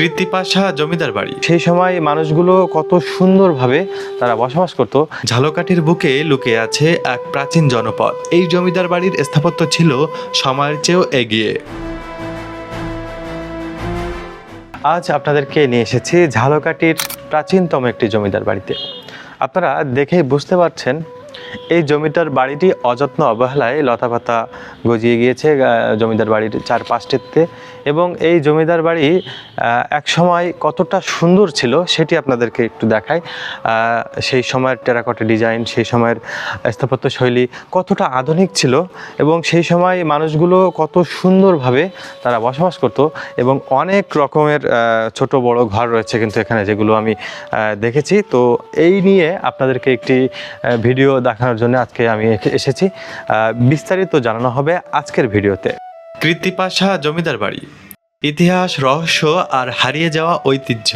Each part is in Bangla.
কৃত্তিপাশা জমিদার বাড়ি। সেই সময় মানুষগুলো কত সুন্দরভাবে তারা বসবাস করত। ঝালকাঠির বুকে লুকিয়ে আছে এক প্রাচীন জনপদ। এই জমিদার বাড়ির স্থাপত্য ছিল সময়ের চেয়েও এগিয়ে। আজ আপনাদেরকে নিয়ে এসেছি ঝালকাঠির প্রাচীনতম একটি জমিদার বাড়িতে। আপনারা দেখেই বুঝতে পারছেন এই জমিদার বাড়িটি অযত্ন অবহেলায় লতাপাতা গজিয়ে গিয়েছে জমিদার বাড়ির চারপাশটিতে, এবং এই জমিদার বাড়ি এক সময় কতটা সুন্দর ছিল সেটি আপনাদেরকে একটু দেখাই। সেই সময়ের টেরাকোটা ডিজাইন, সেই সময়ের স্থাপত্য শৈলী কতটা আধুনিক ছিল, এবং সেই সময় মানুষগুলো কত সুন্দরভাবে তারা বসবাস করত, এবং অনেক রকমের ছোট বড় ঘর রয়েছে কিন্তু এখানে, যেগুলো আমি দেখেছি। তো এই নিয়ে আপনাদেরকে একটি ভিডিও দেখানোর জন্য আজকে আমি এসেছি। বিস্তারিত জানানো হবে আজকের ভিডিওতে। কৃত্তিপাশা জমিদার বাড়ি, ইতিহাস, রহস্য আর হারিয়ে যাওয়া ঐতিহ্য।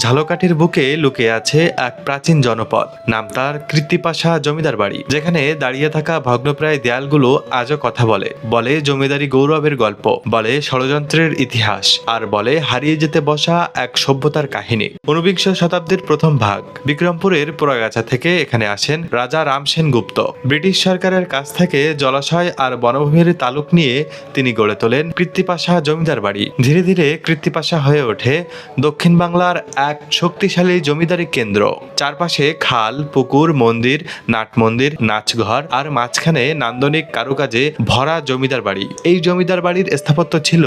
ঝালকাঠির বুকে লুকিয়ে আছে এক প্রাচীন জনপদ, নাম তার কৃত্তিপাশা জমিদার বাড়ি, যেখানে দাঁড়িয়ে থাকা ভগ্নপ্রায় দেয়ালগুলো আজও কথা বলে। বলে জমিদারি গৌরবের গল্প, বলে ষড়যন্ত্রের ইতিহাস, আর বলে হারিয়ে যেতে বসা এক সভ্যতার কাহিনী। ঊনবিংশ শতাব্দীর প্রথম ভাগ। বিক্রমপুরের পোড়াগাছা থেকে এখানে আসেন রাজা রাম সেনগুপ্ত। ব্রিটিশ সরকারের কাছ থেকে জলাশয় আর বনভূমির তালুক নিয়ে তিনি গড়ে তোলেন কৃত্তিপাশা জমিদার বাড়ি। ধীরে ধীরে কৃত্তিপাশা হয়ে ওঠে দক্ষিণ বাংলার এক শক্তিশালী জমিদারি কেন্দ্র। চারপাশে খাল, পুকুর, মন্দির, নাট মন্দির, নাচঘর, আর মাঝখানে নান্দনিক কারুকাজে ভরা জমিদার বাড়ি। এই জমিদার বাড়ির স্থাপত্য ছিল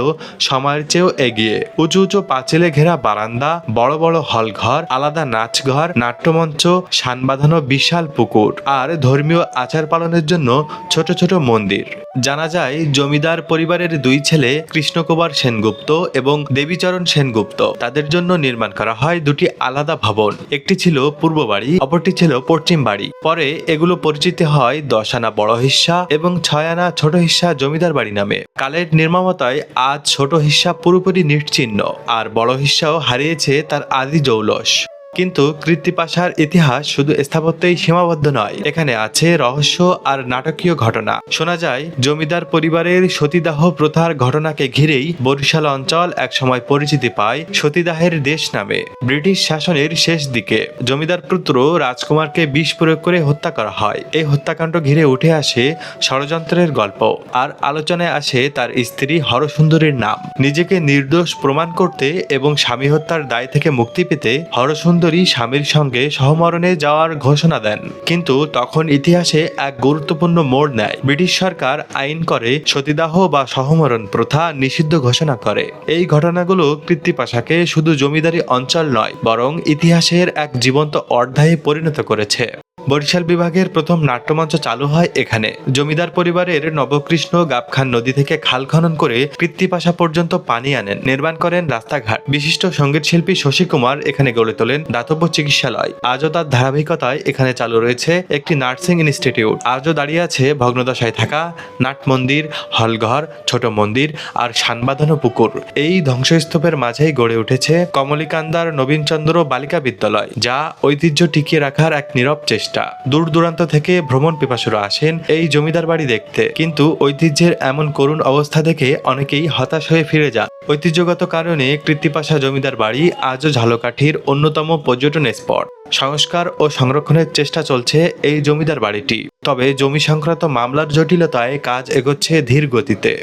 সময়ের চেয়েও এগিয়ে। উঁচু উঁচু পাঁচিলে ঘেরা বারান্দা, বড় বড় হল ঘর, আলাদা নাচঘর, নাট্যমঞ্চ, শান বাঁধানো বিশাল পুকুর, আর ধর্মীয় আচার পালনের জন্য ছোট ছোট মন্দির। জানা যায় জমিদার পরিবারের দুই ছেলে কৃষ্ণকুমার সেনগুপ্ত এবং দেবীচরণ সেনগুপ্ত, তাদের জন্য নির্মাণ করা হয় দুটি আলাদা ভবন। একটি ছিল পূর্ব বাড়ি, অপরটি ছিল পশ্চিম বাড়ি। পরে এগুলো পরিচিত হয় 10 আনা বড় হিস্সা এবং 6 আনা ছোট হিস্সা জমিদার বাড়ি নামে। কালের নির্মমতায় আজ ছোট হিস্সা পুরোপুরি নিশ্চিহ্ন, আর বড় হিস্সাও হারিয়েছে তার আদি জৌলস। কিন্তু কৃত্তিপাশার ইতিহাস শুধু স্থাপত্যেই সীমাবদ্ধ নয়, এখানে আছে রহস্য আর নাটকীয় ঘটনা। শোনা যায় জমিদার পরিবারের সতীদাহ প্রথার ঘটনাকে ঘিরেই বরিশাল অঞ্চল একসময় পরিচিতি পায় সতীদাহের দেশ নামে। ব্রিটিশ শাসনের শেষ দিকে জমিদার পুত্র রাজকুমারকে বিষ প্রয়োগ করে হত্যা করা হয়। এই হত্যাকাণ্ড ঘিরে উঠে আসে ষড়যন্ত্রের গল্প, আর আলোচনায় আসে তার স্ত্রী হরসুন্দরীর নাম। নিজেকে নির্দোষ প্রমাণ করতে এবং স্বামী হত্যার দায় থেকে মুক্তি পেতে হরসুন্দরী স্বামীর সঙ্গে সহমরণে যাওয়ার ঘোষণা দেন। কিন্তু তখন ইতিহাসে এক গুরুত্বপূর্ণ মোড় নেয়। ব্রিটিশ সরকার আইন করে সতীদাহ বা সহমরণ প্রথা নিষিদ্ধ ঘোষণা করে। এই ঘটনাগুলো কৃত্তিপাশাকে শুধু জমিদারি অঞ্চল নয়, বরং ইতিহাসের এক জীবন্ত অধ্যায়ে পরিণত করেছে। বরিশাল বিভাগের প্রথম নাট্যমঞ্চ চালু হয় এখানে। জমিদার পরিবারের নবকৃষ্ণ গাবখান নদী থেকে খাল খনন করে কৃত্তিপাশা পর্যন্ত পানি আনেন, নির্মাণ করেন রাস্তাঘাট। বিশিষ্ট সঙ্গীত শিল্পী শশী কুমার এখানে গড়ে তোলেন দাতব্য চিকিৎসালয়। আজও তার ধারাবাহিকতায় এখানে চালু রয়েছে একটি নার্সিং ইনস্টিটিউট। আজও দাঁড়িয়ে আছে ভগ্নদশায় থাকা নাট মন্দির, হলঘর, ছোট মন্দির, আর শান বাঁধানো পুকুর। এই ধ্বংসস্তূপের মাঝেই গড়ে উঠেছে কমলিকান্দার নবীনচন্দ্র বালিকা বিদ্যালয়, যা ঐতিহ্য টিকিয়ে রাখার এক নীরব চেষ্টা। দূর দূরান্ত থেকে ভ্রমণ পিপাসুরা আসেন এই জমিদার বাড়ি দেখতে, কিন্তু ঐতিহ্যের এমন করুণ অবস্থা দেখে অনেকেই হতাশ হয়ে ফিরে যান। ঐতিহ্যগত কারণে কৃত্তিপাশা জমিদার বাড়ি আজও ঝালকাঠির অন্যতম পর্যটন স্পট। সংস্কার ও সংরক্ষণের চেষ্টা চলছে এই জমিদার বাড়িটি। তবে জমি সংক্রান্ত মামলার জটিলতায় কাজ এগোচ্ছে ধীর গতিতে।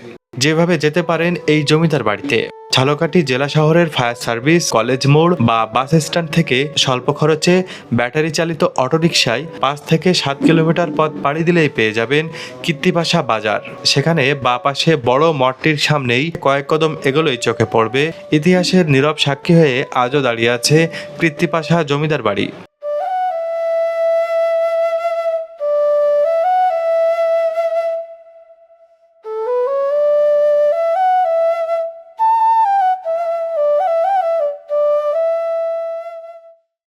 যেভাবে যেতে পারেন এই জমিদার বাড়িতে: ঝালকাঠি জেলা শহরের ফায়ার সার্ভিস, কলেজ মোড় বা বাস স্ট্যান্ড থেকে স্বল্প খরচে ব্যাটারি চালিত অটোরিকশায় 5 থেকে 7 কিলোমিটার পথ পাড়ি দিলেই পেয়ে যাবেন কৃত্তিপাশা বাজার। সেখানে বাঁ পাশে বড় মঠটির সামনেই কয়েক কদম এগোলেই চোখে পড়বে ইতিহাসের নীরব সাক্ষী হয়ে আজও দাঁড়িয়ে আছে কৃত্তিপাশা জমিদার বাড়ি।